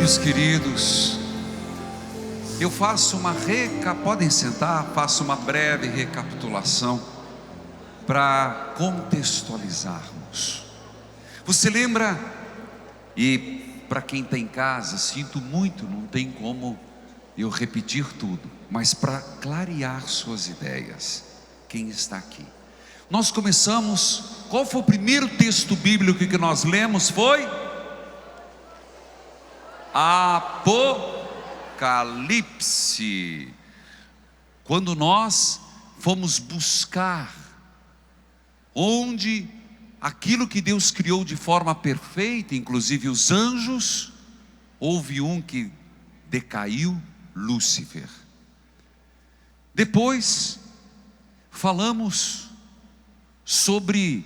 filhos queridos, eu faço podem sentar, faço uma breve recapitulação para contextualizarmos. Você lembra, e para quem está em casa, sinto muito, não tem como eu repetir tudo, mas para clarear suas ideias, quem está aqui. Nós começamos, qual foi o primeiro texto bíblico que nós lemos? Foi Apocalipse. Quando nós fomos buscar onde aquilo que Deus criou de forma perfeita, inclusive os anjos, houve um que decaiu, Lúcifer. Depois falamos sobre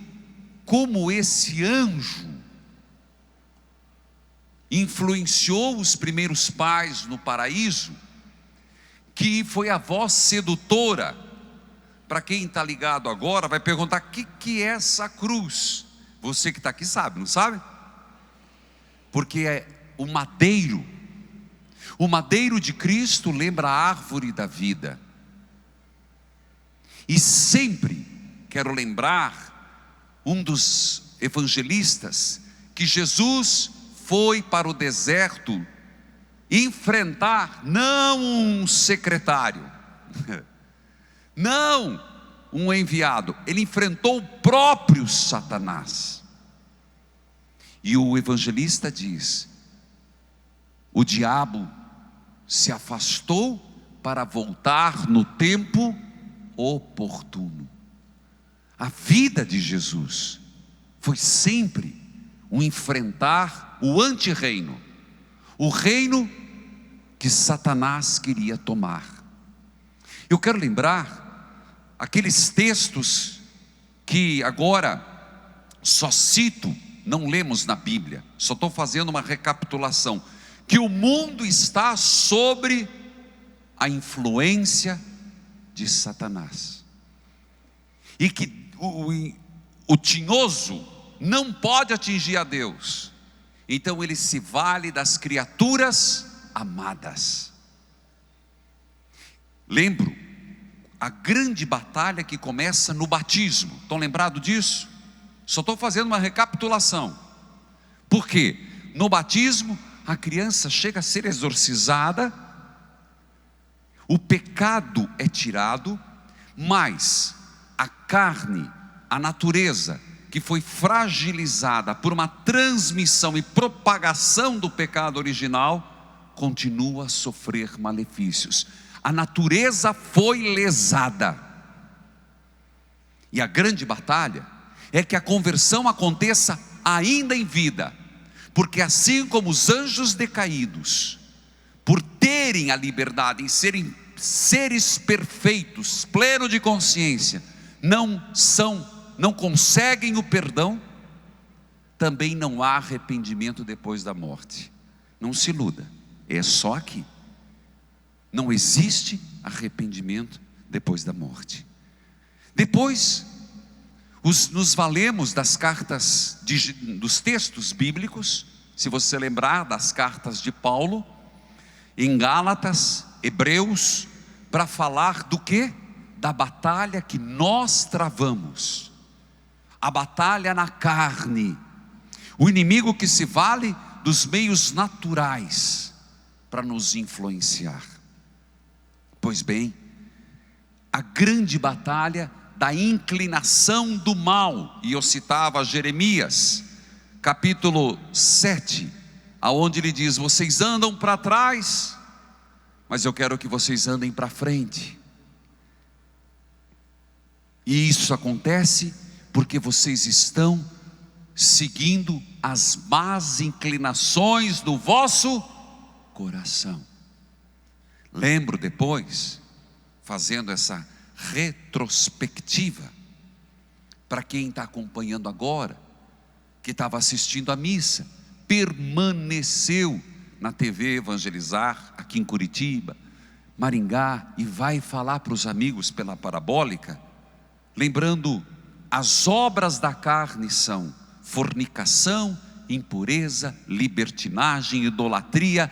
como esse anjo influenciou os primeiros pais no paraíso, que foi a voz sedutora. Para quem está ligado agora, vai perguntar: o que é essa cruz? Você que está aqui sabe, não sabe? Porque é o madeiro de Cristo lembra a árvore da vida. E sempre quero lembrar um dos evangelistas, que Jesus foi para o deserto enfrentar não um secretário, não um enviado, ele enfrentou o próprio Satanás. E o evangelista diz: o diabo se afastou para voltar no tempo oportuno. A vida de Jesus foi sempre um enfrentar o antirreino, o reino que Satanás queria tomar. Eu quero lembrar aqueles textos que agora só cito, não lemos na Bíblia, só estou fazendo uma recapitulação, que o mundo está sobre a influência de Satanás, e que o tinhoso não pode atingir a Deus, então ele se vale das criaturas amadas. Lembro a grande batalha que começa no batismo. Estão lembrados disso? Só estou fazendo uma recapitulação. Porque no batismo a criança chega a ser exorcizada, o pecado é tirado, mas a carne, a natureza que foi fragilizada por uma transmissão e propagação do pecado original, continua a sofrer malefícios. A natureza foi lesada. E a grande batalha é que a conversão aconteça ainda em vida, porque assim como os anjos decaídos, por terem a liberdade em serem seres perfeitos, plenos de consciência, não conseguem o perdão, também não há arrependimento depois da morte. Não se iluda, é só aqui. Não existe arrependimento depois da morte. Depois, nos valemos das cartas, dos textos bíblicos, se você lembrar das cartas de Paulo, em Gálatas, Hebreus, para falar do quê? Da batalha que nós travamos. A batalha na carne, o inimigo que se vale dos meios naturais para nos influenciar. Pois bem, a grande batalha da inclinação do mal, e eu citava Jeremias, capítulo 7, aonde ele diz: vocês andam para trás, mas eu quero que vocês andem para frente. E isso acontece porque vocês estão seguindo as más inclinações do vosso coração. Lembro depois, fazendo essa retrospectiva, para quem está acompanhando agora, que estava assistindo a missa, permaneceu na TV Evangelizar, aqui em Curitiba, Maringá, e vai falar para os amigos pela parabólica, lembrando, as obras da carne são fornicação, impureza, libertinagem, idolatria,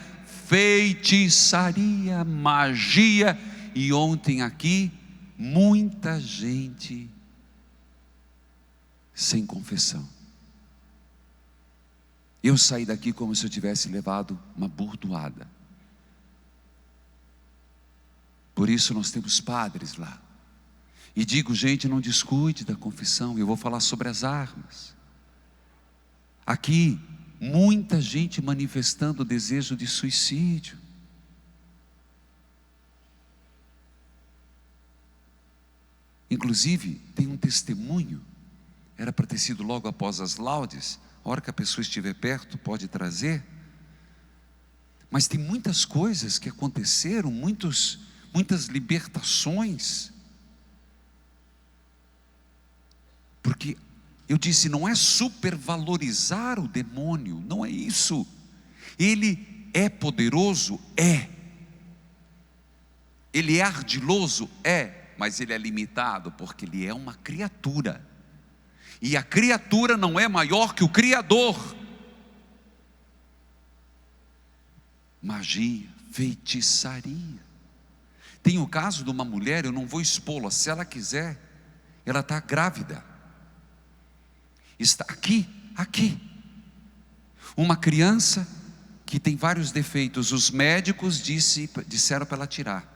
feitiçaria, magia. E ontem aqui, muita gente sem confissão. Eu saí daqui como se eu tivesse levado uma burdoada. Por isso nós temos padres lá. E digo, gente, não descuide da confissão. Eu vou falar sobre as armas. Aqui, muita gente manifestando o desejo de suicídio. Inclusive, tem um testemunho. Era para ter sido logo após as laudes. A hora que a pessoa estiver perto, pode trazer. Mas tem muitas coisas que aconteceram, muitas libertações. Porque eu disse, não é supervalorizar o demônio, não é isso. Ele é poderoso? É. Ele é ardiloso? É. Mas ele é limitado, porque ele é uma criatura. E a criatura não é maior que o Criador. Magia, feitiçaria. Tem o caso de uma mulher, eu não vou expô-la, se ela quiser, ela está grávida. Está aqui. Uma criança que tem vários defeitos, os médicos disseram para ela tirar.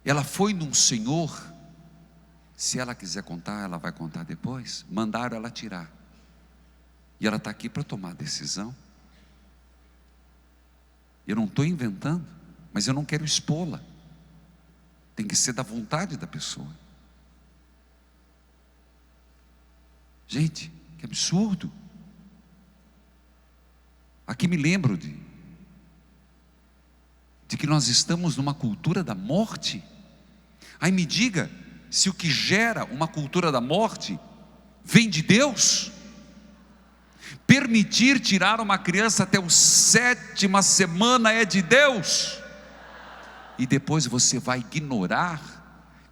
Ela foi num senhor, se ela quiser contar, ela vai contar depois, mandaram ela tirar. E ela está aqui para tomar a decisão. Eu não estou inventando, mas eu não quero expô-la. Tem que ser da vontade da pessoa. Gente, que absurdo. Aqui me lembro de que nós estamos numa cultura da morte. Aí me diga, se o que gera uma cultura da morte vem de Deus? Permitir tirar uma criança até a 7ª semana é de Deus? E depois você vai ignorar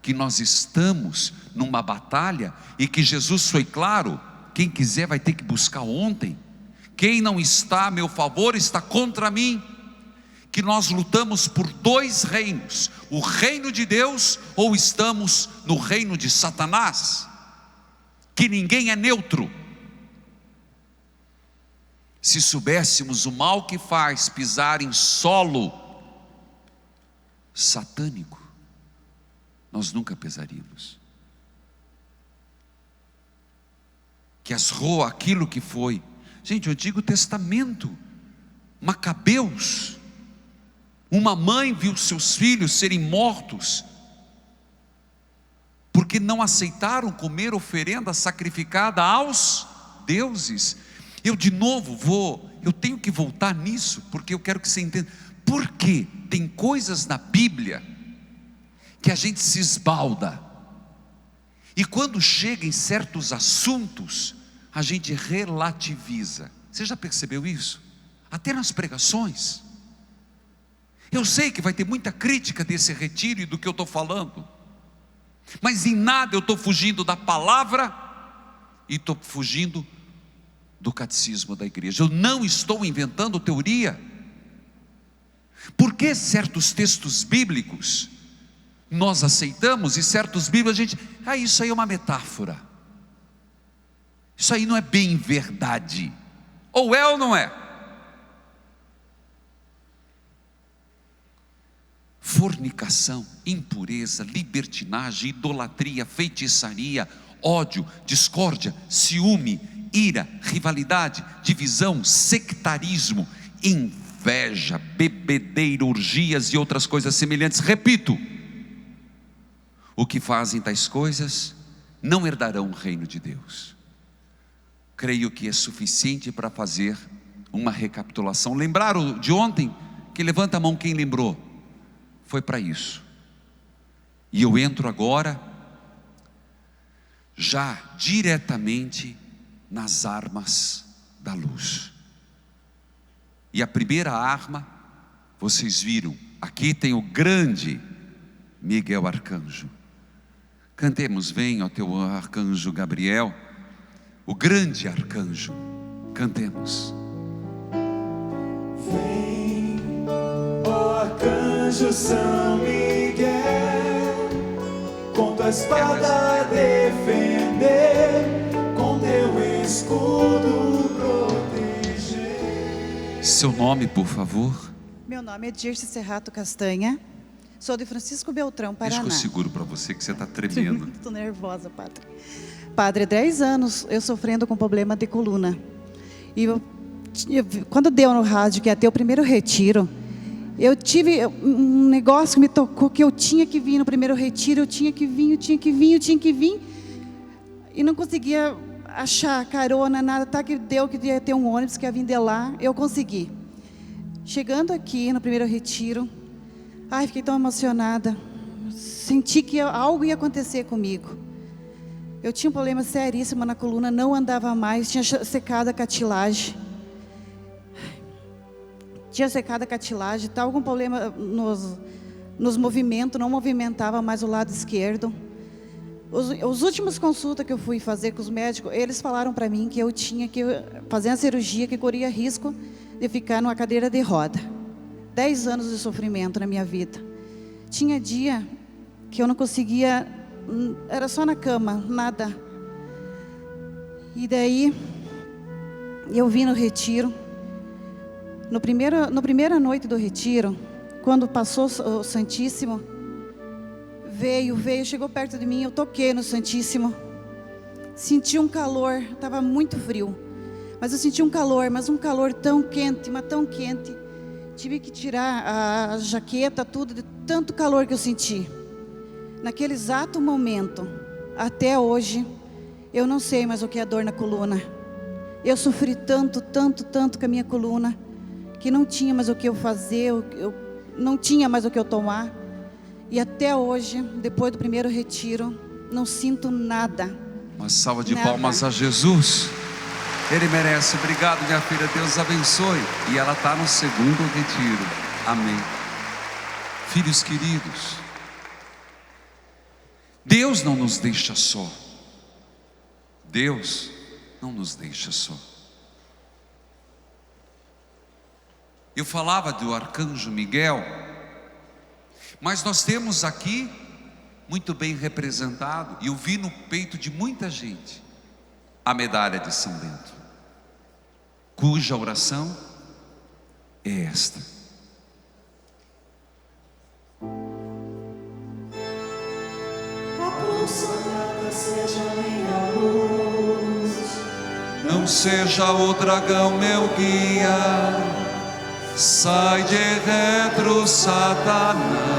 que nós estamos numa batalha e que Jesus foi claro, quem quiser vai ter que buscar ontem. Quem não está a meu favor está contra mim. Que nós lutamos por 2 reinos, o reino de Deus ou estamos no reino de Satanás. Que ninguém é neutro. Se soubéssemos o mal que faz pisar em solo satânico, nós nunca pesaríamos. Que aquilo que foi, gente, o Antigo Testamento, Macabeus, uma mãe viu seus filhos serem mortos, porque não aceitaram comer oferenda sacrificada aos deuses. Eu de novo eu tenho que voltar nisso, porque eu quero que você entenda, porque tem coisas na Bíblia, que a gente se esbalda, e quando chega em certos assuntos, a gente relativiza. Você já percebeu isso? Até nas pregações. Eu sei que vai ter muita crítica desse retiro e do que eu estou falando, mas em nada eu estou fugindo da palavra, e estou fugindo do catecismo da igreja. Eu não estou inventando teoria. Porque certos textos bíblicos nós aceitamos, e certos bíblicos a gente, isso aí é uma metáfora, isso aí não é bem verdade, ou é ou não é? Fornicação, impureza, libertinagem, idolatria, feitiçaria, ódio, discórdia, ciúme, ira, rivalidade, divisão, sectarismo, inveja, bebedeira, orgias e outras coisas semelhantes. Repito, o que fazem tais coisas não herdarão o reino de Deus. Creio que é suficiente para fazer uma recapitulação. Lembraram de ontem? Que levanta a mão quem lembrou. Foi para isso. E eu entro agora já diretamente nas armas da luz. E a primeira arma, vocês viram, aqui tem o grande Miguel Arcanjo. Cantemos, vem, ó teu arcanjo Gabriel. o grande arcanjo. Cantemos. Vem, ó arcanjo São Miguel, com tua espada defender, com teu escudo proteger. Seu nome, por favor. Meu nome é Dirce Serrato Castanha, sou de Francisco Beltrão, Paraná. Deixa que eu seguro para você, que você está tremendo. Estou nervosa, padre. Padre, há 10 anos eu sofrendo com problema de coluna. E quando deu no rádio que ia ter o primeiro retiro, eu tive um negócio que me tocou, que eu tinha que vir no primeiro retiro, eu tinha que vir. E não conseguia achar carona, nada, tá que deu que ia ter um ônibus que ia vir de lá, eu consegui. Chegando aqui no primeiro retiro, fiquei tão emocionada, senti que algo ia acontecer comigo. Eu tinha um problema seríssimo na coluna, não andava mais, tinha secado a cartilagem. Estava com problema nos movimentos, não movimentava mais o lado esquerdo. Os últimos consultas que eu fui fazer com os médicos, eles falaram para mim que eu tinha que fazer a cirurgia, que corria risco de ficar numa cadeira de roda. 10 anos de sofrimento na minha vida. Tinha dia que eu não conseguia, era só na cama, nada. E daí, eu vim no retiro. Na primeira noite do retiro, quando passou o Santíssimo, veio, chegou perto de mim, eu toquei no Santíssimo. Senti um calor, estava muito frio. Mas eu senti um calor, mas um calor tão quente, mas tão quente. Tive que tirar a jaqueta, tudo, de tanto calor que eu senti. Naquele exato momento, até hoje, eu não sei mais o que é dor na coluna. Eu sofri tanto com a minha coluna, que não tinha mais o que eu fazer, eu não tinha mais o que eu tomar. E até hoje, depois do primeiro retiro, não sinto nada. Uma salva de palmas a Jesus. Ele merece. Obrigado, minha filha. Deus abençoe. E ela está no segundo retiro. Amém. Filhos queridos, Deus não nos deixa só. Deus não nos deixa só. Eu falava do arcanjo Miguel, mas nós temos aqui, muito bem representado, e eu vi no peito de muita gente, a medalha de São Bento, cuja oração é esta: A cruz sagrada seja minha luz, não seja o dragão meu guia, sai de retro, Satanás.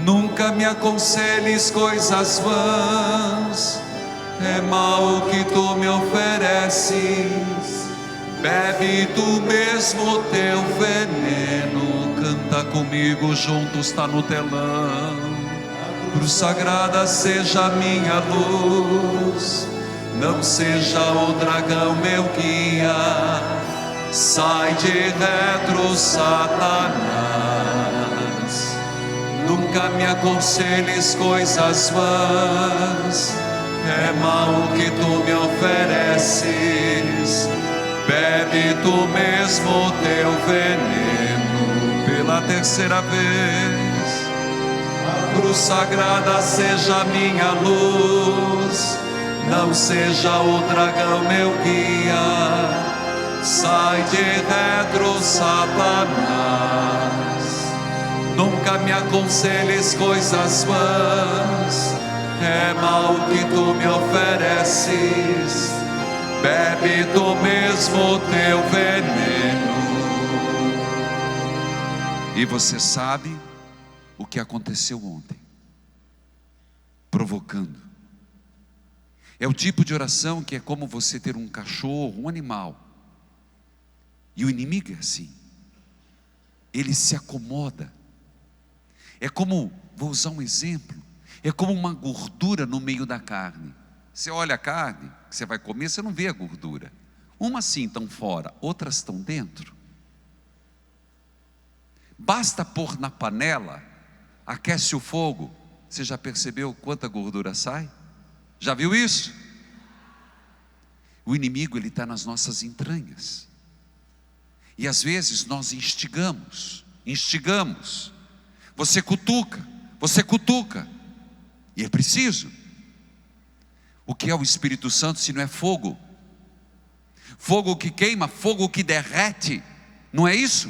Nunca me aconselhes coisas vãs, é mal que tu me ofereces. Bebe tu mesmo teu veneno, canta comigo juntos, tá no telão. Cruz sagrada seja minha luz, não seja o dragão meu guia, sai de retro, Satanás. Nunca me aconselhes coisas vãs, é mal que tu me ofereces. Bebe tu mesmo teu veneno. Pela terceira vez, a cruz sagrada seja minha luz, não seja o dragão meu guia, sai de retro, Satanás. Nunca me aconselhes coisas vãs, é mal que tu me ofereces. Bebe tu mesmo teu veneno. E você sabe o que aconteceu ontem, provocando. É o tipo de oração que é como você ter um cachorro, um animal, e o inimigo é assim, ele se acomoda. É como, vou usar um exemplo, é como uma gordura no meio da carne. Você olha a carne que você vai comer, você não vê a gordura. Umas sim estão fora, outras estão dentro. Basta pôr na panela, aquece o fogo, você já percebeu quanta gordura sai? Já viu isso? O inimigo, ele está nas nossas entranhas. E às vezes nós instigamos. Você cutuca. E é preciso. O que é o Espírito Santo se não é fogo? Fogo que queima, fogo que derrete. Não é isso?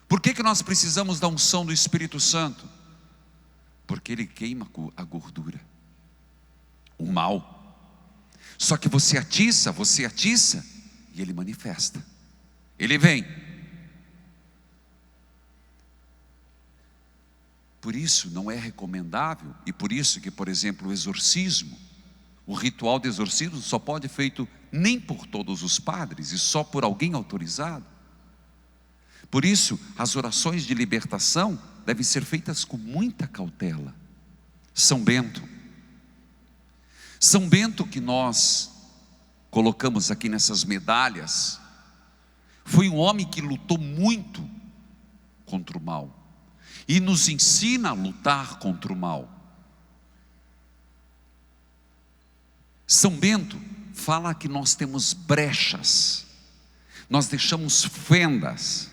Por que nós precisamos da unção do Espírito Santo? Porque ele queima a gordura, o mal. Só que você atiça e ele manifesta. Ele vem. Por isso não é recomendável, e por isso que, por exemplo, o exorcismo, o ritual de exorcismo só pode ser feito nem por todos os padres, e só por alguém autorizado. Por isso, as orações de libertação devem ser feitas com muita cautela. São Bento que nós colocamos aqui nessas medalhas, foi um homem que lutou muito contra o mal, e nos ensina a lutar contra o mal. São Bento fala que nós temos brechas, nós deixamos fendas,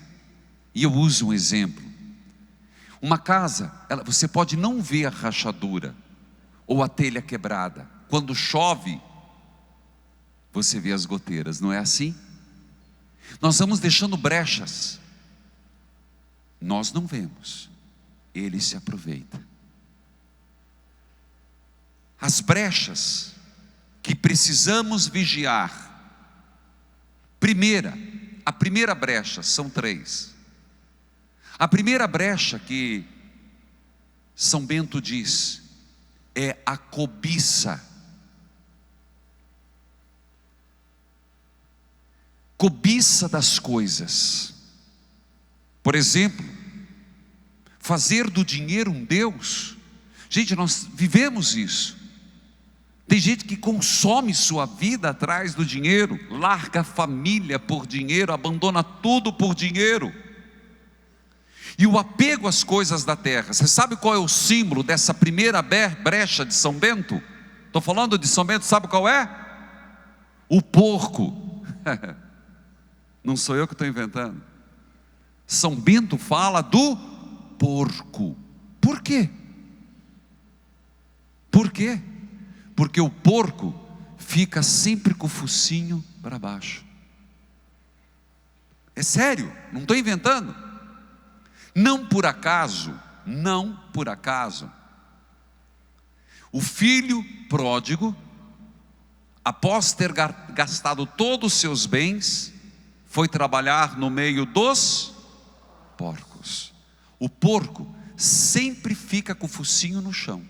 e eu uso um exemplo. Uma casa, você pode não ver a rachadura, ou a telha quebrada. Quando chove, você vê as goteiras, não é assim? Nós vamos deixando brechas, nós não vemos, ele se aproveita. As brechas que precisamos vigiar, a primeira brecha, são 3. A primeira brecha que São Bento diz, é a cobiça. Cobiça das coisas. Por exemplo, fazer do dinheiro um Deus. Gente, nós vivemos isso. Tem gente que consome sua vida atrás do dinheiro, larga a família por dinheiro, abandona tudo por dinheiro. E o apego às coisas da terra. Você sabe qual é o símbolo dessa primeira brecha de São Bento? Estou falando de São Bento, sabe qual é? O porco. Não sou eu que estou inventando. São Bento fala do porco. Por quê? Por quê? Porque o porco fica sempre com o focinho para baixo. É sério, não estou inventando. Não por acaso, o filho pródigo, após ter gastado todos os seus bens, foi trabalhar no meio dos porcos. O porco sempre fica com o focinho no chão,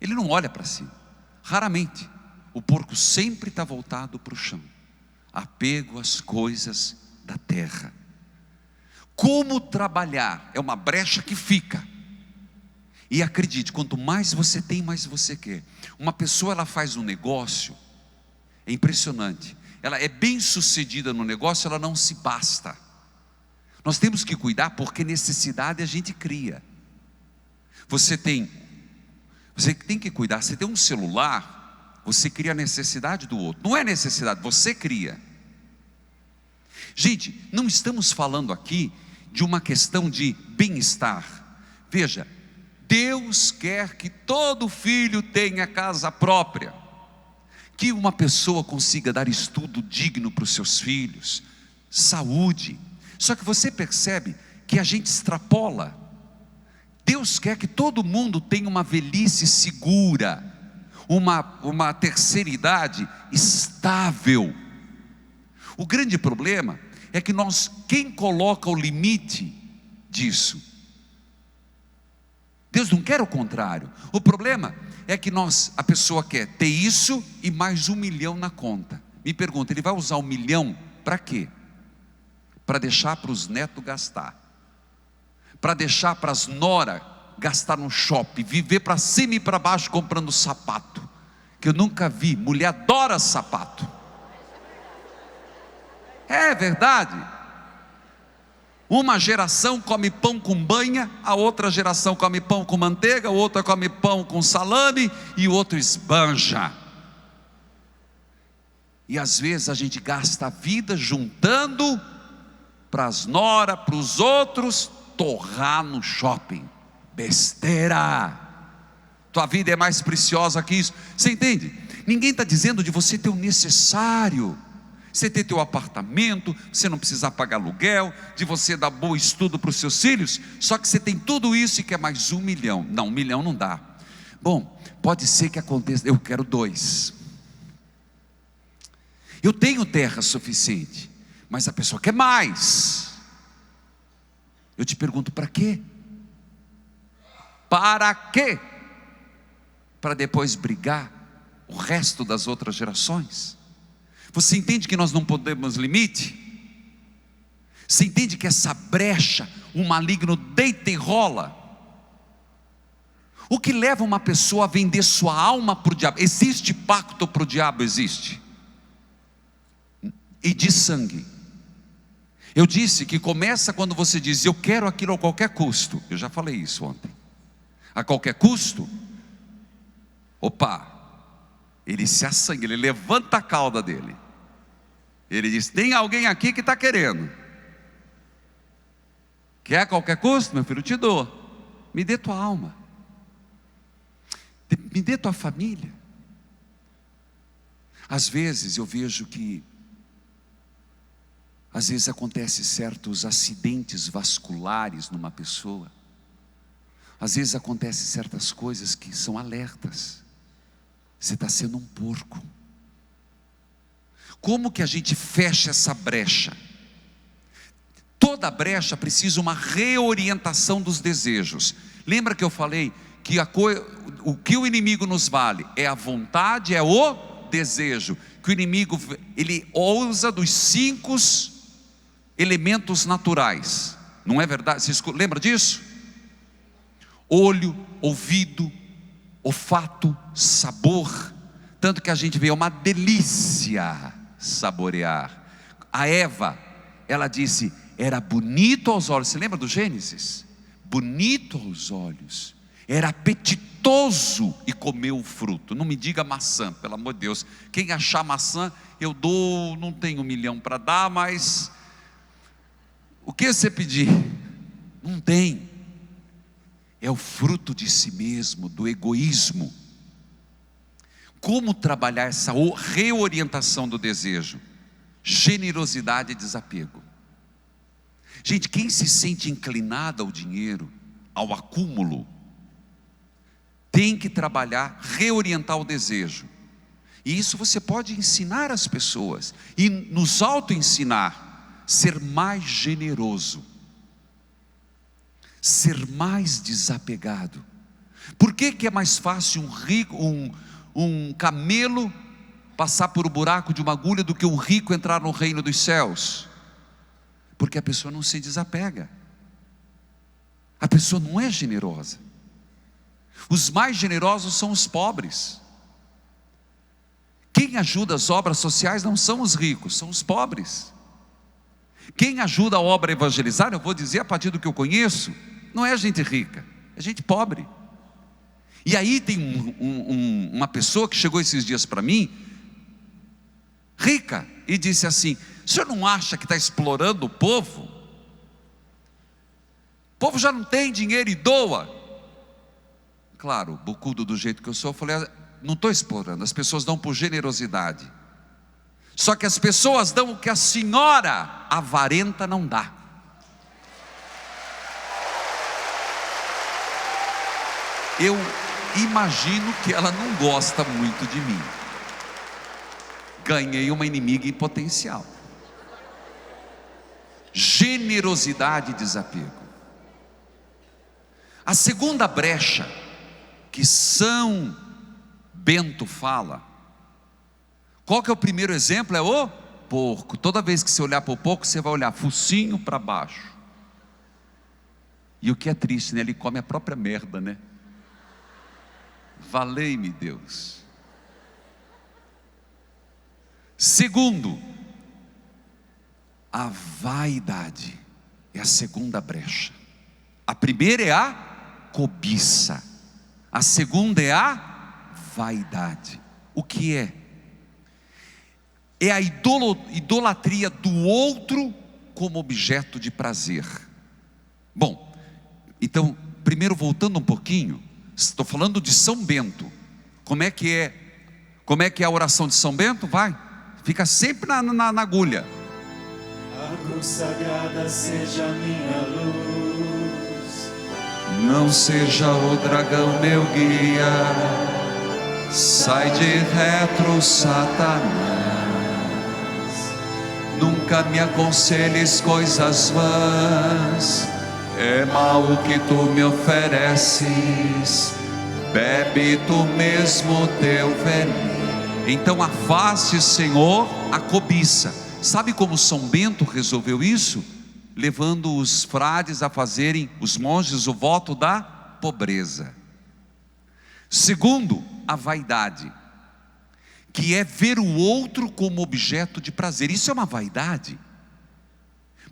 ele não olha para cima, raramente. O porco sempre está voltado para o chão, apego às coisas da terra. Como trabalhar? É uma brecha que fica. E acredite, quanto mais você tem, mais você quer. Uma pessoa, ela faz um negócio, é impressionante, ela é bem sucedida no negócio, ela não se basta. Nós temos que cuidar, porque necessidade a gente cria. Você tem que cuidar. Você tem um celular, você cria a necessidade do outro. Não é necessidade, você cria. Gente, não estamos falando aqui de uma questão de bem-estar. Veja, Deus quer que todo filho tenha casa própria, que uma pessoa consiga dar estudo digno para os seus filhos, saúde. Só que você percebe que a gente extrapola. Deus quer que todo mundo tenha uma velhice segura, uma terceira idade estável. O grande problema é que quem coloca o limite disso? Deus não quer o contrário. O problema é que a pessoa quer ter isso e mais 1 milhão na conta. Me pergunta, ele vai usar 1 milhão para quê? Para deixar para os netos gastar, para deixar para as noras gastar no shopping, viver para cima e para baixo comprando sapato, que eu nunca vi. Mulher adora sapato. É verdade. Uma geração come pão com banha, a outra geração come pão com manteiga, a outra come pão com salame e o outro esbanja. E às vezes a gente gasta a vida juntando para as nora, para os outros, torrar no shopping. Besteira. Tua vida é mais preciosa que isso. Você entende? Ninguém está dizendo de você ter o necessário. Você ter teu apartamento, você não precisar pagar aluguel, de você dar bom estudo para os seus filhos. Só que você tem tudo isso e quer mais 1 milhão. Não, 1 milhão não dá. Bom, pode ser que aconteça, eu quero 2. Eu tenho terra suficiente, mas a pessoa quer mais. Eu te pergunto, para quê? Para quê? Para depois brigar o resto das outras gerações? Você entende que nós não podemos limite? Você entende que essa brecha, o maligno deita e rola? O que leva uma pessoa a vender sua alma para o diabo? Existe pacto para o diabo? Existe. E de sangue. Eu disse que começa quando você diz, eu quero aquilo a qualquer custo. Eu já falei isso ontem. A qualquer custo, opa, ele se assangue, ele levanta a cauda dele. Ele diz, tem alguém aqui que está querendo. Quer a qualquer custo? Meu filho, eu te dou. Me dê tua alma. Me dê tua família. Às vezes eu vejo que às vezes acontecem certos acidentes vasculares numa pessoa. Às vezes acontecem certas coisas que são alertas. Você está sendo um porco. Como que a gente fecha essa brecha? Toda brecha precisa uma reorientação dos desejos. Lembra que eu falei que o que o inimigo nos vale é a vontade, é o desejo. Que o inimigo, ele usa dos 5 elementos naturais. Não é verdade? Você lembra disso? Olho, ouvido, olfato, sabor. Tanto que a gente vê, é uma delícia saborear. A Eva, ela disse, era bonito aos olhos. Você lembra do Gênesis? Bonito aos olhos, era apetitoso, e comeu o fruto. Não me diga maçã, pelo amor de Deus. Quem achar maçã, eu dou. Não tenho 1 milhão para dar, mas o que você pedir? Não tem. É o fruto de si mesmo, do egoísmo. Como trabalhar essa reorientação do desejo? Generosidade e desapego. Gente, quem se sente inclinado ao dinheiro, ao acúmulo, tem que trabalhar, reorientar o desejo. E isso você pode ensinar as pessoas, e nos auto-ensinar, ser mais generoso, ser mais desapegado. Por que é mais fácil um camelo passar por o buraco de uma agulha do que um rico entrar no reino dos céus? Porque a pessoa não se desapega, a pessoa não é generosa. Os mais generosos são os pobres. Quem ajuda as obras sociais não são os ricos, são os pobres. Quem ajuda a obra a evangelizar, eu vou dizer a partir do que eu conheço, não é gente rica, é gente pobre. E aí tem uma pessoa que chegou esses dias para mim, rica, e disse assim, o senhor não acha que está explorando o povo? O povo já não tem dinheiro e doa. Claro, bocudo do jeito que eu sou, eu falei, não estou explorando, as pessoas dão por generosidade. Só que as pessoas dão o que a senhora avarenta não dá. Eu imagino que ela não gosta muito de mim. Ganhei uma inimiga em potencial. Generosidade e desapego. A segunda brecha que São Bento fala, qual que é o primeiro exemplo? É o porco. Toda vez que você olhar para o porco, você vai olhar focinho para baixo. E o que é triste, né? Ele come a própria merda, né? Valei-me Deus. Segundo, a vaidade é a segunda brecha. A primeira é a cobiça, a segunda é a vaidade. O que é? é a idolatria do outro como objeto de prazer. Bom, então, primeiro voltando um pouquinho, estou falando de São Bento. Como é que é a oração de São Bento? Vai, fica sempre na agulha. A cruz sagrada seja minha luz. Não seja o dragão meu guia, sai de retro, Satanás. Nunca me aconselhes coisas vãs, é mal o que tu me ofereces, bebe tu mesmo teu veneno. Então afaste, Senhor, a cobiça. Sabe como São Bento resolveu isso? Levando os frades a fazerem, os monges, o voto da pobreza. Segundo, a vaidade, que é ver o outro como objeto de prazer. Isso é uma vaidade.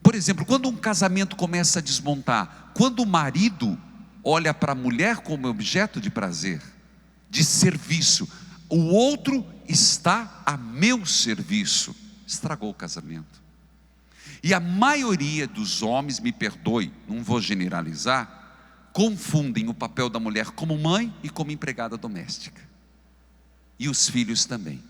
Por exemplo, quando um casamento começa a desmontar, quando o marido olha para a mulher como objeto de prazer, de serviço, o outro está a meu serviço, estragou o casamento. E a maioria dos homens, me perdoe, não vou generalizar, confundem o papel da mulher como mãe e como empregada doméstica. E os filhos também.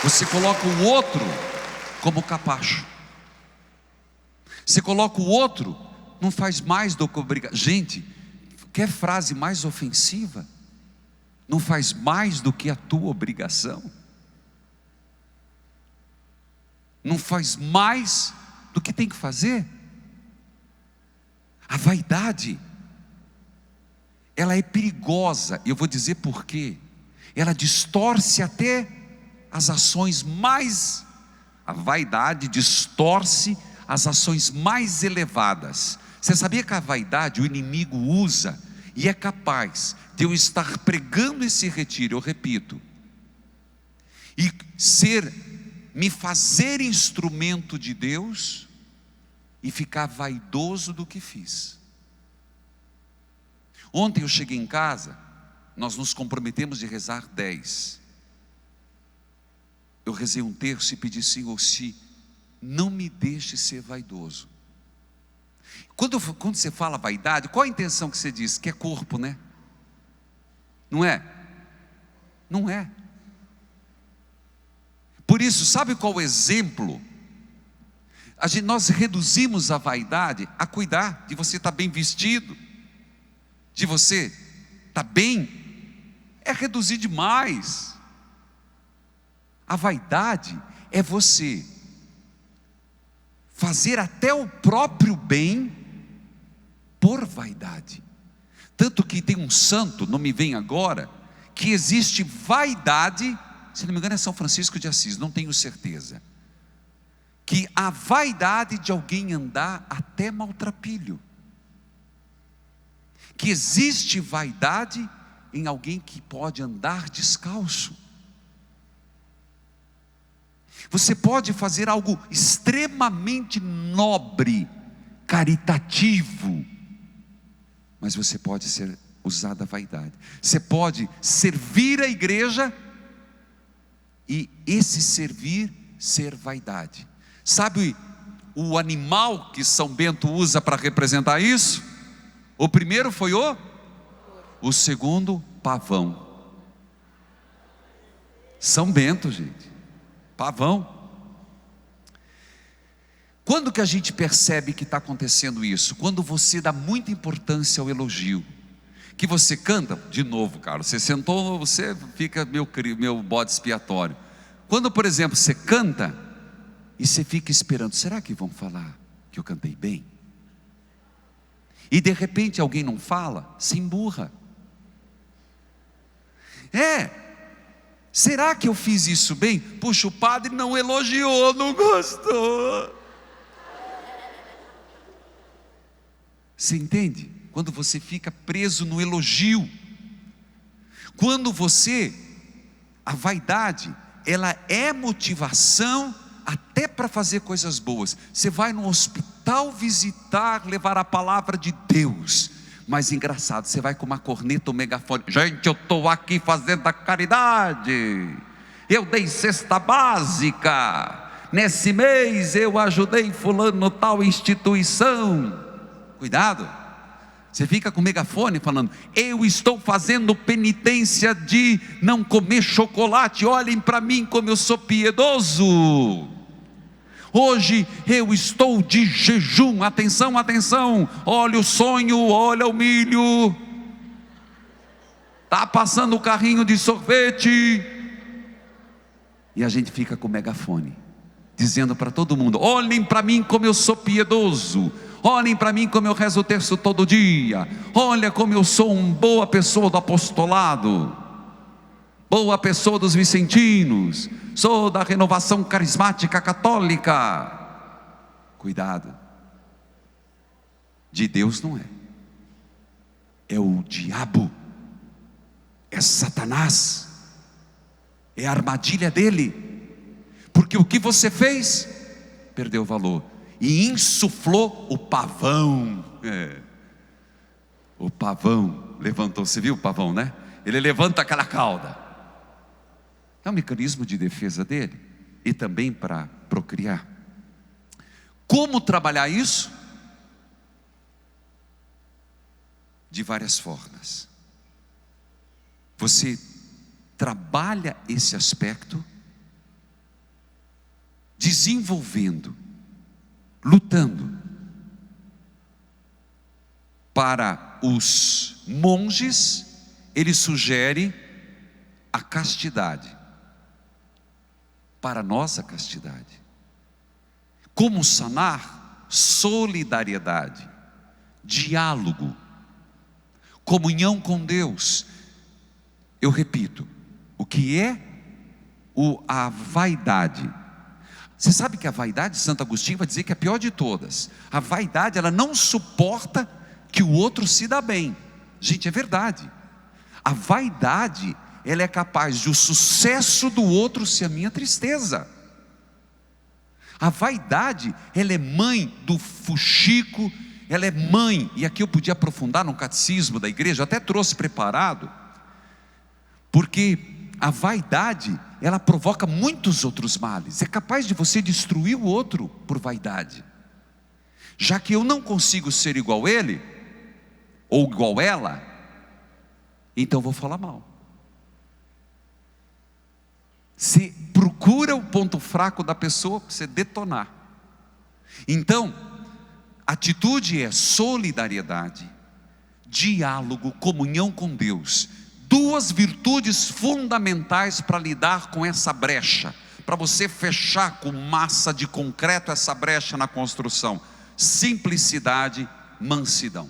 Você coloca o outro como capacho. Você coloca o outro, não faz mais do que obrigar. Gente, quer frase mais ofensiva? Não faz mais do que a tua obrigação. Não faz mais do que tem que fazer. A vaidade, ela é perigosa. Eu vou dizer por quê. Ela distorce até as ações mais... A vaidade distorce as ações mais elevadas. Você sabia que a vaidade o inimigo usa e é capaz de eu estar pregando esse retiro, eu repito, e me fazer instrumento de Deus e ficar vaidoso do que fiz. Ontem eu cheguei em casa, nós nos comprometemos de rezar 10. Eu rezei um terço e pedi, Senhor, se não me deixe ser vaidoso. Quando você fala vaidade, qual a intenção que você diz? Que é corpo, né? Não é? Não é. Por isso, sabe qual o exemplo? Nós reduzimos a vaidade a cuidar de você estar bem vestido, de você estar bem. É reduzir demais. A vaidade é você fazer até o próprio bem por vaidade. Tanto que tem um santo, não me vem agora, que existe vaidade, se não me engano é São Francisco de Assis, não tenho certeza, que a vaidade de alguém andar até maltrapilho, que existe vaidade em alguém que pode andar descalço. Você pode fazer algo extremamente nobre, caritativo, mas você pode ser usado a vaidade. Você pode servir a igreja e esse servir ser vaidade. Sabe o animal que São Bento usa para representar isso? O primeiro foi o segundo, pavão. São Bento, gente. Pavão. Quando que a gente percebe que está acontecendo isso? Quando você dá muita importância ao elogio. Que você canta, de novo, Carlos, você sentou, você fica meu bode expiatório. Quando, por exemplo, você canta e você fica esperando, será que vão falar que eu cantei bem? E de repente alguém não fala, se emburra. Será que eu fiz isso bem? Puxa, o padre não elogiou, não gostou. Você entende? Quando você fica preso no elogio. Quando a vaidade, ela é motivação até para fazer coisas boas. Você vai no hospital visitar, levar a palavra de Deus, Mas engraçado, você vai com uma corneta ou megafone: gente, eu estou aqui fazendo a caridade, eu dei cesta básica, nesse mês eu ajudei fulano tal instituição. Cuidado, você fica com o megafone falando: eu estou fazendo penitência de não comer chocolate, olhem para mim como eu sou piedoso. Hoje eu estou de jejum, atenção, atenção, olha o sonho, olha o milho, está passando o carrinho de sorvete, e a gente fica com o megafone, dizendo para todo mundo: olhem para mim como eu sou piedoso, olhem para mim como eu rezo o terço todo dia, olha como eu sou uma boa pessoa do apostolado, boa pessoa dos vicentinos, sou da renovação carismática católica. Cuidado, de Deus não é, é o diabo, é Satanás, é a armadilha dele, porque o que você fez? Perdeu valor, e insuflou o pavão. O pavão levantou, você viu o pavão, né? Ele levanta aquela cauda, é um mecanismo de defesa dele, e também para procriar. Como trabalhar isso? De várias formas. Você trabalha esse aspecto desenvolvendo, lutando. Para os monges, ele sugere a castidade. Para nós, a castidade. Como sanar? Solidariedade, diálogo, comunhão com Deus. Eu repito, o que é a vaidade? Você sabe que a vaidade, Santo Agostinho vai dizer que é a pior de todas. A vaidade, ela não suporta que o outro se dá bem. Gente, é verdade. A vaidade, ela é capaz de o sucesso do outro ser a minha tristeza. A vaidade, ela é mãe do fuxico, ela é mãe, e aqui eu podia aprofundar no catecismo da igreja, eu até trouxe preparado, porque a vaidade, ela provoca muitos outros males, é capaz de você destruir o outro por vaidade. Já que eu não consigo ser igual ele, ou igual ela, então eu vou falar mal. Você procura o ponto fraco da pessoa para você detonar. Então, atitude é solidariedade, diálogo, comunhão com Deus. Duas virtudes fundamentais para lidar com essa brecha, para você fechar com massa de concreto essa brecha na construção: simplicidade, mansidão.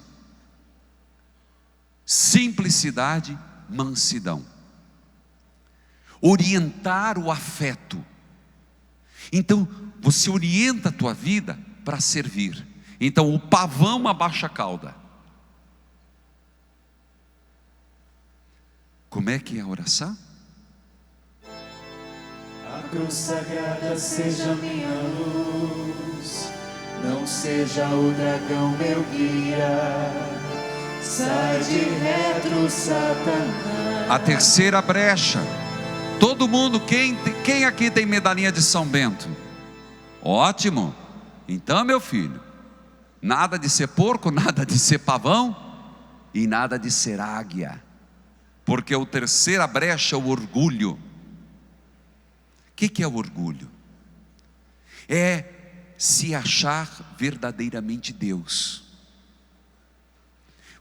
Simplicidade, mansidão. Orientar o afeto. Então, você orienta a tua vida para servir. Então, o pavão abaixa a cauda. Como é que é a oração? A cruz sagrada seja minha luz, não seja o dragão meu guia, sai de retro, Satanás. A terceira brecha. Todo mundo, quem aqui tem medalhinha de São Bento? Ótimo. Então, meu filho, nada de ser porco, nada de ser pavão e nada de ser águia, porque a terceira brecha é o orgulho. O que é o orgulho? É se achar verdadeiramente Deus.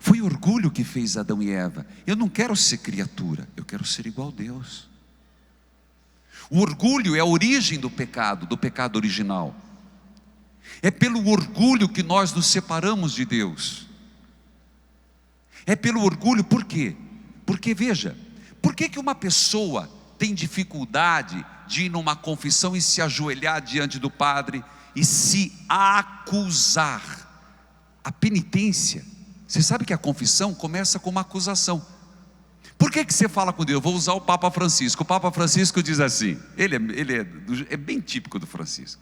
Foi orgulho que fez Adão e Eva. Eu não quero ser criatura, eu quero ser igual a Deus. O orgulho é a origem do pecado original. É pelo orgulho que nós nos separamos de Deus. É pelo orgulho, por quê? Porque veja, por que uma pessoa tem dificuldade de ir numa confissão e se ajoelhar diante do padre e se acusar? A penitência, você sabe que a confissão começa com uma acusação. Por que você fala com Deus? Vou usar o Papa Francisco. O Papa Francisco diz assim, ele é bem típico do Francisco.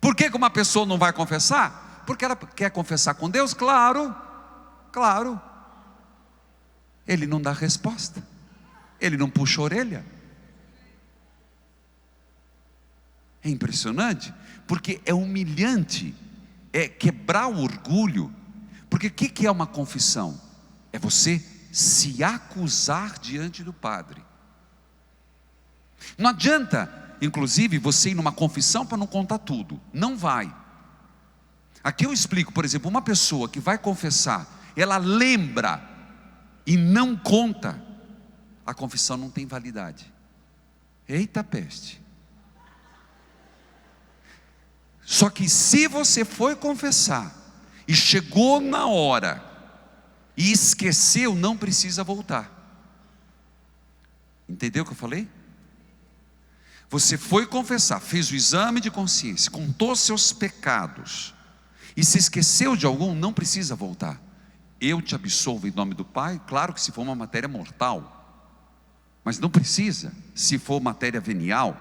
Por que uma pessoa não vai confessar? Porque ela quer confessar com Deus, claro, Claro. Ele não dá resposta. Ele não puxa a orelha. É impressionante, porque é humilhante, é quebrar o orgulho. Porque o que é uma confissão? É você se acusar diante do padre. Não adianta, inclusive, você ir numa confissão para não contar tudo. Não vai. Aqui eu explico, por exemplo, uma pessoa que vai confessar, ela lembra e não conta, a confissão não tem validade. Eita peste. Só que se você foi confessar e chegou na hora e esqueceu, não precisa voltar. Entendeu o que eu falei? Você foi confessar, fez o exame de consciência, contou seus pecados e se esqueceu de algum, não precisa voltar. Eu te absolvo em nome do Pai, claro que se for uma matéria mortal, mas não precisa. Se for matéria venial,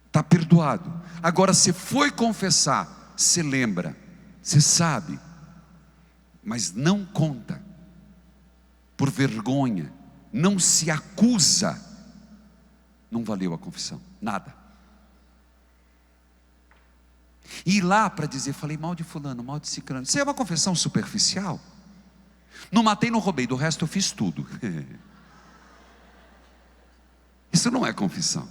está perdoado. Agora, se foi confessar, você lembra, você sabe, mas não conta, por vergonha, não se acusa, não valeu a confissão, nada. E ir lá para dizer, falei mal de fulano, mal de ciclano, isso é uma confissão superficial. Não matei, não roubei, do resto eu fiz tudo. Isso não é confissão.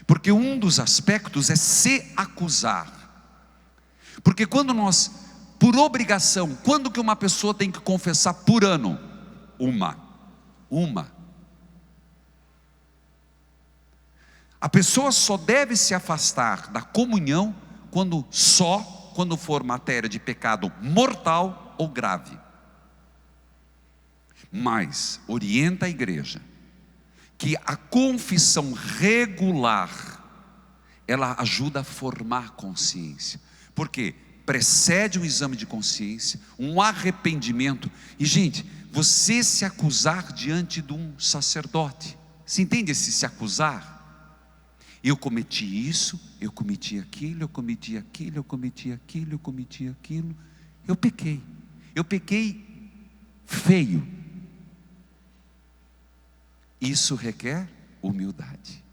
Porque um dos aspectos é se acusar. Porque quando nós, por obrigação, quando que uma pessoa tem que confessar por ano? Uma. A pessoa só deve se afastar da comunhão quando for matéria de pecado mortal ou grave. Mas orienta a igreja que a confissão regular, ela ajuda a formar consciência. Porque precede um exame de consciência, um arrependimento. E gente, você se acusar diante de um sacerdote, você entende esse se acusar? Eu cometi isso, eu cometi aquilo, eu cometi aquilo, eu cometi aquilo, eu cometi aquilo. Eu pequei feio. Isso requer humildade.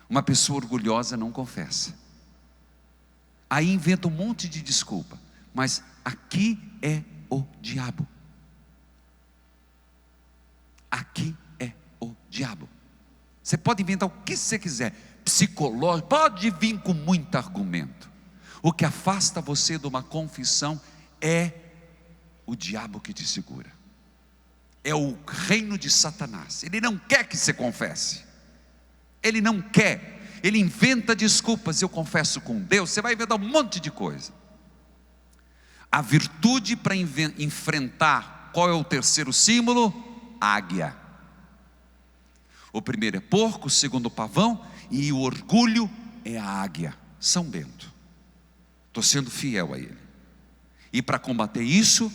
Uma pessoa orgulhosa não confessa. Aí inventa um monte de desculpa. Mas aqui é o diabo. Aqui é o diabo. Você pode inventar o que você quiser, psicológico, pode vir com muito argumento. O que afasta você de uma confissão é o diabo que te segura. É o reino de Satanás. Ele não quer que você confesse. Ele não quer. Ele inventa desculpas. Eu confesso com Deus. Você vai inventar um monte de coisa. A virtude para enfrentar, qual é o terceiro símbolo? Águia. O primeiro é porco, o segundo pavão, e o orgulho é a águia. São Bento. Estou sendo fiel a ele. E para combater isso,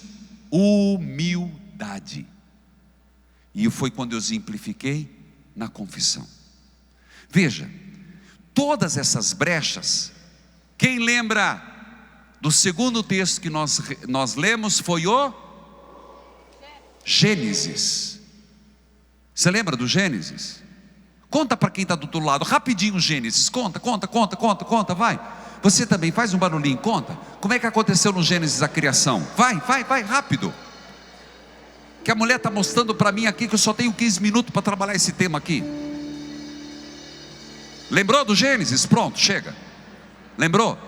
humildade. E foi quando eu exemplifiquei na confissão. Veja, todas essas brechas, quem lembra do segundo texto que nós lemos foi o Gênesis. Você lembra do Gênesis? Conta para quem está do outro lado, rapidinho o Gênesis, conta, vai. Você também faz um barulhinho, conta. Como é que aconteceu no Gênesis a criação? Vai, rápido. Que a mulher está mostrando para mim aqui que eu só tenho 15 minutos para trabalhar esse tema aqui. Lembrou do Gênesis? Pronto, chega. Lembrou?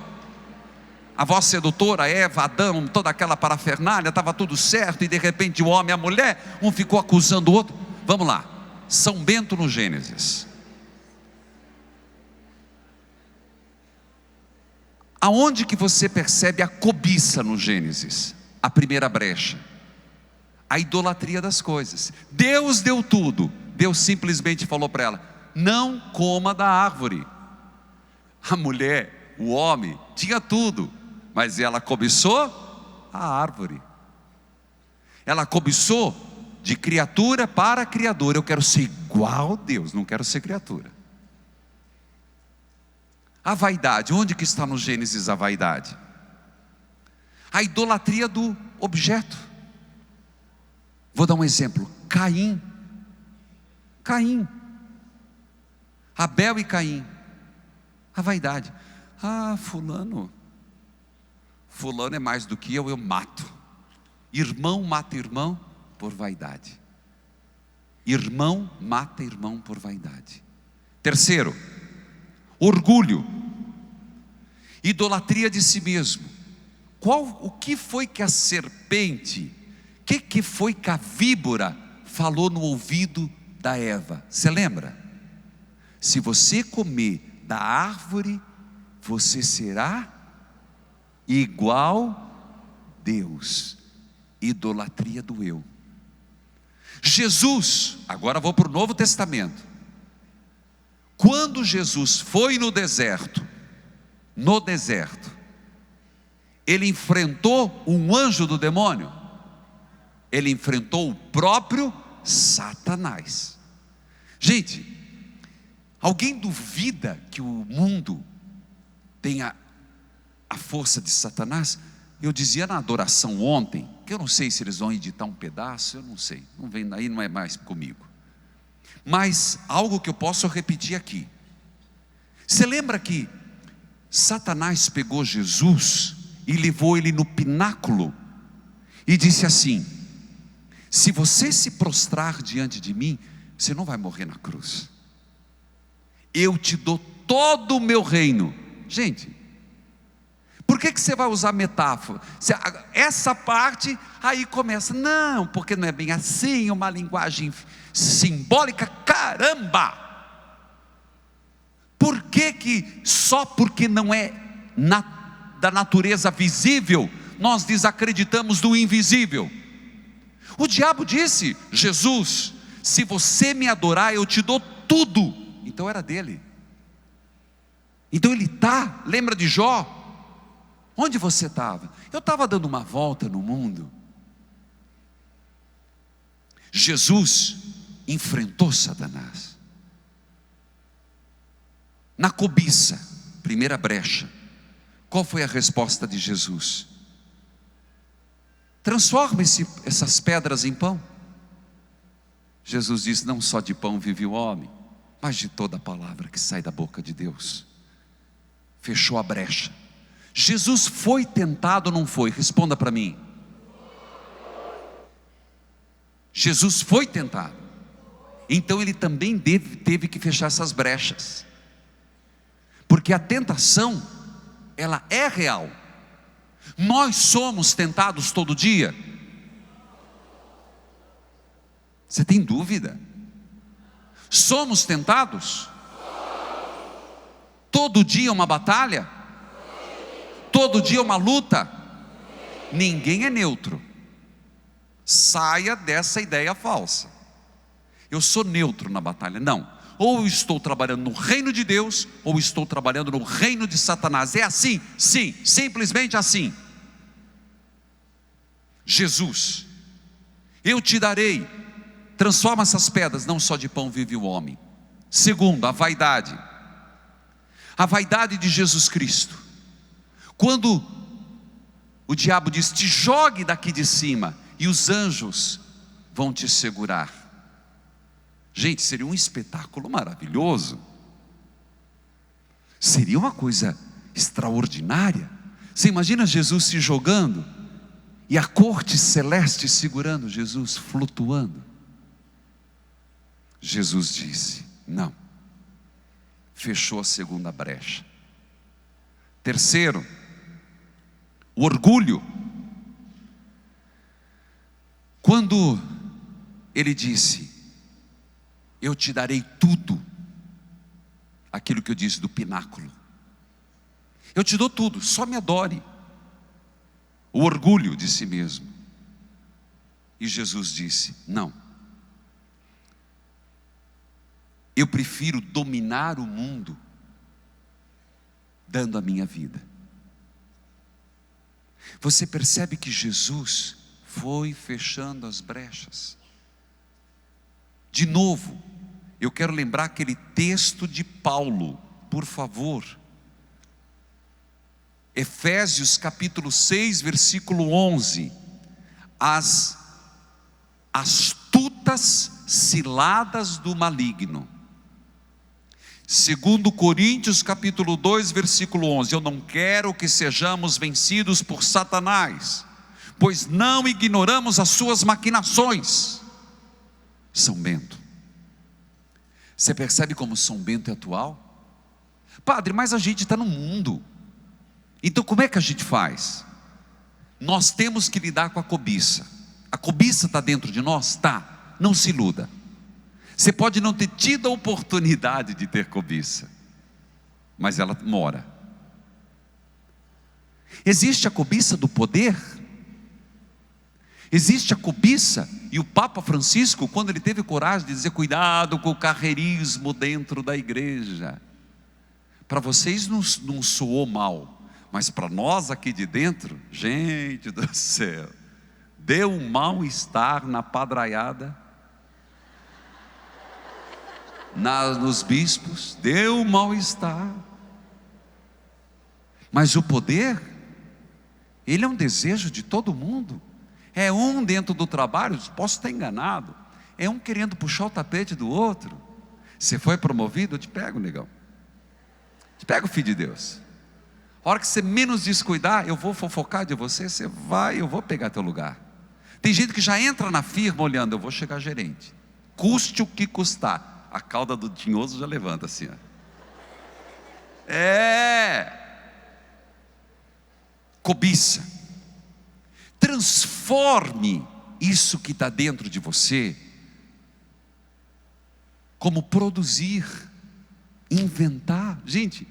A voz sedutora, Eva, Adão, toda aquela parafernália, estava tudo certo, e de repente o homem e a mulher, um ficou acusando o outro. Vamos lá, São Bento no Gênesis. Aonde que você percebe a cobiça no Gênesis? A primeira brecha. A idolatria das coisas. Deus deu tudo. Deus simplesmente falou para ela: não coma da árvore. A mulher, o homem, tinha tudo, mas ela cobiçou a árvore. Ela cobiçou de criatura para criador. Eu quero ser igual a Deus, não quero ser criatura. A vaidade, onde que está no Gênesis a vaidade? A idolatria do objeto. Vou dar um exemplo. Caim. Abel e Caim. A vaidade. Fulano é mais do que eu mato. Irmão mata irmão por vaidade. Irmão mata irmão por vaidade. Terceiro, orgulho. Idolatria de si mesmo. O que foi que a serpente, que foi que a víbora falou no ouvido da Eva? Você lembra? Se você comer da árvore, você será igual Deus. Idolatria do eu. Jesus, agora vou para o Novo Testamento. Quando Jesus foi no deserto, ele enfrentou um anjo do demônio? Ele enfrentou o próprio Satanás. Gente, alguém duvida que o mundo tenha a força de Satanás? Eu dizia na adoração ontem, que eu não sei se eles vão editar um pedaço, eu não sei, não vem aí, não é mais comigo. Mas algo que eu posso repetir aqui. Você lembra que Satanás pegou Jesus e levou ele no pináculo e disse assim: se você se prostrar diante de mim, você não vai morrer na cruz. Eu te dou todo o meu reino. Gente, por que você vai usar metáfora? Essa parte aí começa, não, porque não é bem assim, uma linguagem simbólica, caramba! Por que só porque não é da natureza visível, nós desacreditamos do invisível? O diabo disse: Jesus, se você me adorar, eu te dou tudo. Então era dele. Então ele lembra de Jó? Onde você estava? Eu estava dando uma volta no mundo. Jesus enfrentou Satanás. Na cobiça, primeira brecha. Qual foi a resposta de Jesus? Transforma essas pedras em pão. Jesus disse: não só de pão vive o homem, mas de toda a palavra que sai da boca de Deus. Fechou a brecha. Jesus foi tentado ou não foi? Responda para mim. Jesus foi tentado. Então ele também teve que fechar essas brechas. Porque a tentação, ela é real. Nós somos tentados todo dia. Você tem dúvida? Somos tentados? Todo dia uma batalha? Todo dia uma luta? Ninguém é neutro. Saia dessa ideia falsa. Eu sou neutro na batalha. Não. Ou eu estou trabalhando no reino de Deus, ou estou trabalhando no reino de Satanás. É assim? Sim, simplesmente assim. Jesus, eu te darei. Transforma essas pedras, não só de pão vive o homem. Segundo, a vaidade. A vaidade de Jesus Cristo. Quando o diabo diz: te jogue daqui de cima, e os anjos vão te segurar. Gente, seria um espetáculo maravilhoso. Seria uma coisa extraordinária. Você imagina Jesus se jogando e a corte celeste segurando Jesus, flutuando. Jesus disse: não. Fechou a segunda brecha. Terceiro, o orgulho. Quando ele disse: eu te darei tudo, aquilo que eu disse do pináculo, eu te dou tudo, só me adore. O orgulho de si mesmo. E Jesus disse: não, eu prefiro dominar o mundo dando a minha vida. Você percebe que Jesus foi fechando as brechas. De novo, eu quero lembrar aquele texto de Paulo, por favor. Efésios capítulo 6, versículo 11. As astutas ciladas do maligno. Segundo Coríntios capítulo 2, versículo 11. Eu não quero que sejamos vencidos por Satanás, pois não ignoramos as suas maquinações. São Bento. Você percebe como São Bento é atual? Padre, mas a gente está no mundo. Então como é que a gente faz? Nós temos que lidar com a cobiça. A cobiça está dentro de nós? Tá. Não se iluda. Você pode não ter tido a oportunidade de ter cobiça, mas ela mora. Existe a cobiça do poder. Existe a cobiça. E o Papa Francisco, quando ele teve coragem de dizer: cuidado com o carreirismo dentro da igreja. Para vocês não soou mal, mas para nós aqui de dentro, gente do céu, deu um mal-estar na padraiada, nos bispos, deu um mal-estar. Mas o poder, ele é um desejo de todo mundo. É um dentro do trabalho, posso estar enganado, é um querendo puxar o tapete do outro. Você foi promovido, eu te pego, negão. Te pego, filho de Deus. A hora que você menos descuidar, eu vou fofocar de você, você vai, eu vou pegar teu lugar. Tem gente que já entra na firma olhando: eu vou chegar gerente, custe o que custar. A cauda do tinhoso já levanta assim, ó. Cobiça. Transforme isso que está dentro de você como produzir, inventar. Gente,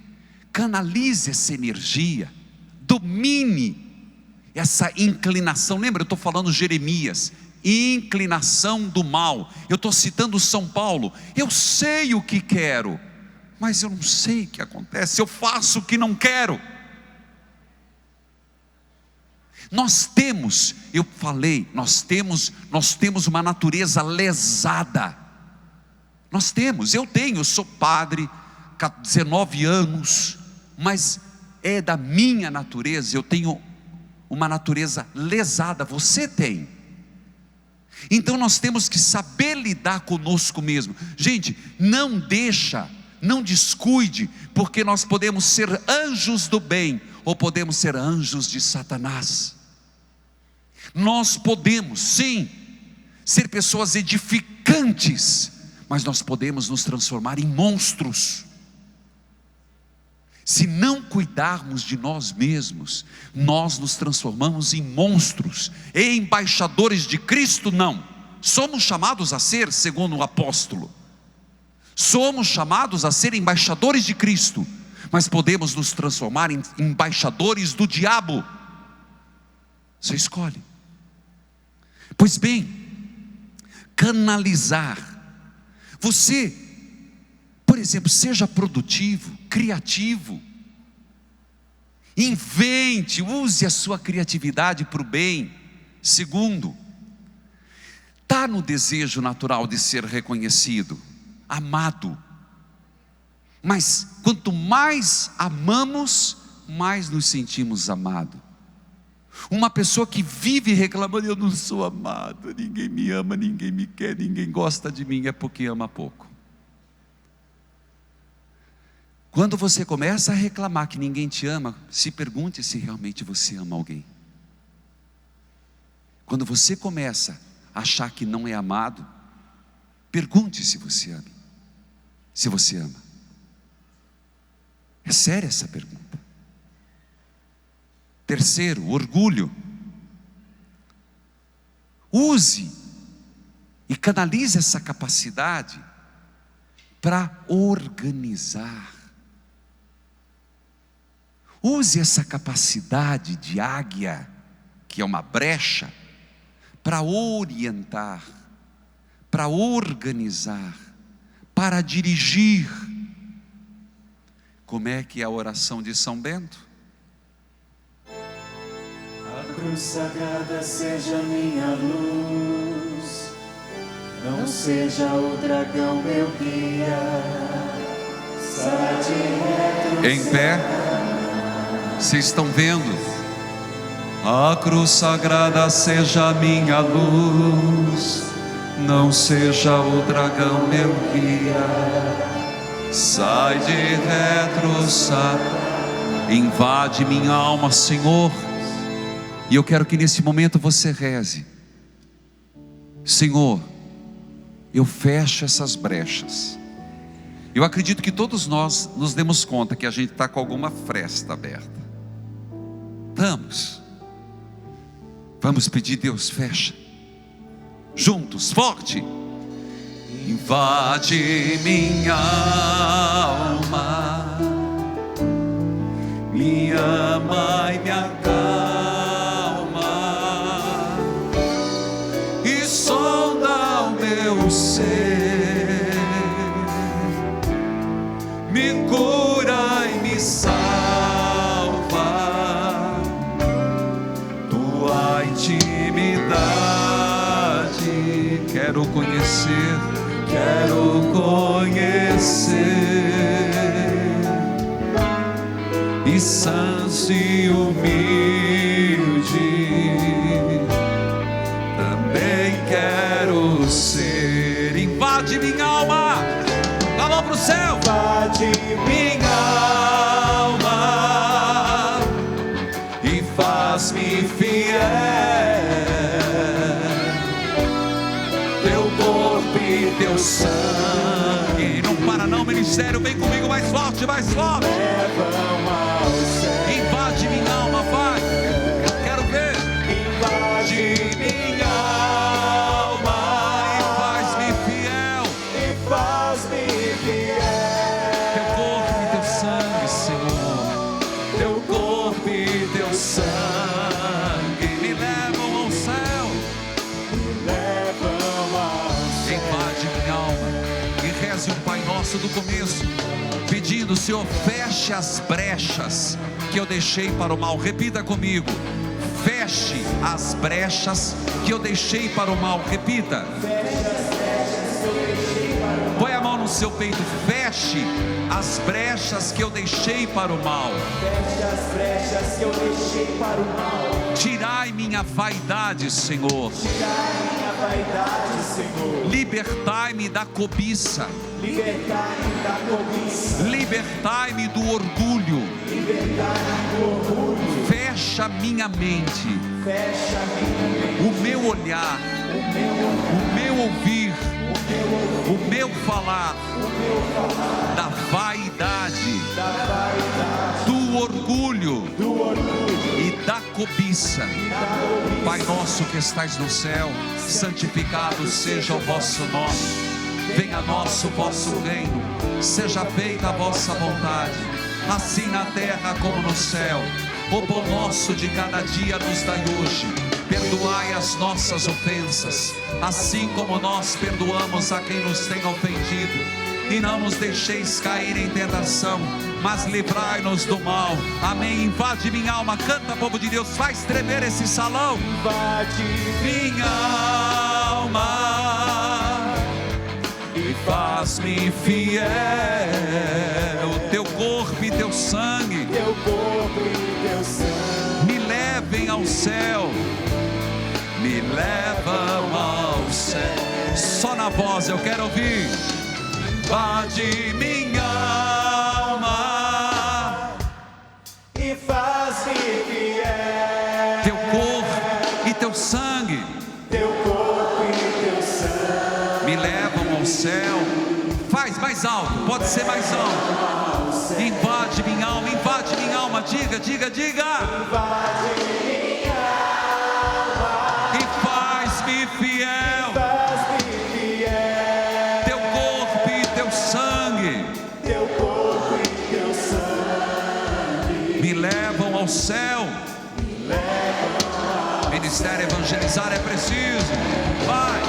canalize essa energia, domine essa inclinação. Lembra, eu estou falando Jeremias, inclinação do mal. Eu estou citando São Paulo. Eu sei o que quero, mas eu não sei o que acontece. Eu faço o que não quero. Nós temos, eu falei, nós temos uma natureza lesada. Nós temos, eu sou padre, 19 anos, mas é da minha natureza, eu tenho uma natureza lesada, você tem. Então nós temos que saber lidar conosco mesmo. Gente, não descuide, porque nós podemos ser anjos do bem, ou podemos ser anjos de Satanás. Nós podemos sim ser pessoas edificantes, mas nós podemos nos transformar em monstros. Se não cuidarmos de nós mesmos, nós nos transformamos em monstros. Embaixadores de Cristo, não. Somos chamados a ser, segundo o apóstolo, somos chamados a ser embaixadores de Cristo, mas podemos nos transformar em embaixadores do diabo. Você escolhe. Pois bem, canalizar. Você, por exemplo, seja produtivo, criativo. Invente, use a sua criatividade para o bem. Segundo, está no desejo natural de ser reconhecido, amado. Mas quanto mais amamos, mais nos sentimos amados. Uma pessoa que vive reclamando: eu não sou amado, ninguém me ama, ninguém me quer, ninguém gosta de mim, é porque ama pouco. Quando você começa a reclamar que ninguém te ama, se pergunte se realmente você ama alguém. Quando você começa a achar que não é amado, pergunte se você ama. Se você ama. É séria essa pergunta. Terceiro, orgulho. Use e canalize essa capacidade para organizar. Use essa capacidade de águia, que é uma brecha, para orientar, para organizar, para dirigir. Como é que é a oração de São Bento? A cruz sagrada seja minha luz, não seja o dragão meu guia. Sai de retro, em pé. Vocês estão vendo? A cruz sagrada seja a minha luz, não seja o dragão meu guia. Sai de retro, invade minha alma, Senhor. E eu quero que nesse momento você reze: Senhor, eu fecho essas brechas. Eu acredito que todos nós nos demos conta que a gente está com alguma fresta aberta. Vamos pedir: Deus, fecha. Juntos, forte. Invade minha alma, me ama e me acalma, e sonda o meu ser, me cura e me salva. Tua intimidade quero conhecer, e santo e humilde também quero ser. Invade minha alma, dá a mão pro céu. Invade minha alma e faz-me fiel. Teu corpo e teu sangue não para não, ministério, vem comigo, mais forte, mais forte. Invade minha alma, vai, quero ver. Invade minha alma e faz-me fiel. Teu corpo e teu sangue, Senhor, teu corpo e teu sangue me levam ao céu. Invade minha alma e reze um Pai Nosso do começo, pedindo: Senhor, feche as brechas que eu deixei para o mal. Repita comigo: feche as brechas que eu deixei para o mal. Repita. Põe a mão no seu peito: feche as brechas que eu deixei para o mal. Tirai minha vaidade, Senhor. Libertai-me da cobiça. Libertai-me do orgulho. Fecha minha mente, o meu olhar, o meu ouvir, o meu falar, da vaidade, do orgulho e da cobiça. Pai nosso que estais no céu, santificado seja o vosso nome. Venha a nós o vosso reino, seja feita a vossa vontade, assim na terra como no céu. O pão nosso de cada dia nos dai hoje. Perdoai as nossas ofensas, assim como nós perdoamos a quem nos tem ofendido. E não nos deixeis cair em tentação, mas livrai-nos do mal. Amém. Invade minha alma, canta, povo de Deus, faz tremer esse salão. Invade minha alma e faz-me fiel. Teu corpo e teu sangue me levem ao céu. Me levam ao céu. Só na voz eu quero ouvir. Invade minha alma e faz-me fiel. Teu corpo e teu sangue me levam ao céu. Faz mais alto, pode ser mais alto. Invade minha alma, invade minha alma. Diga, diga, diga. Invade minha alma e faz-me fiel. Teu corpo e teu sangue me levam ao céu. Ministério evangelizar é preciso. Vai.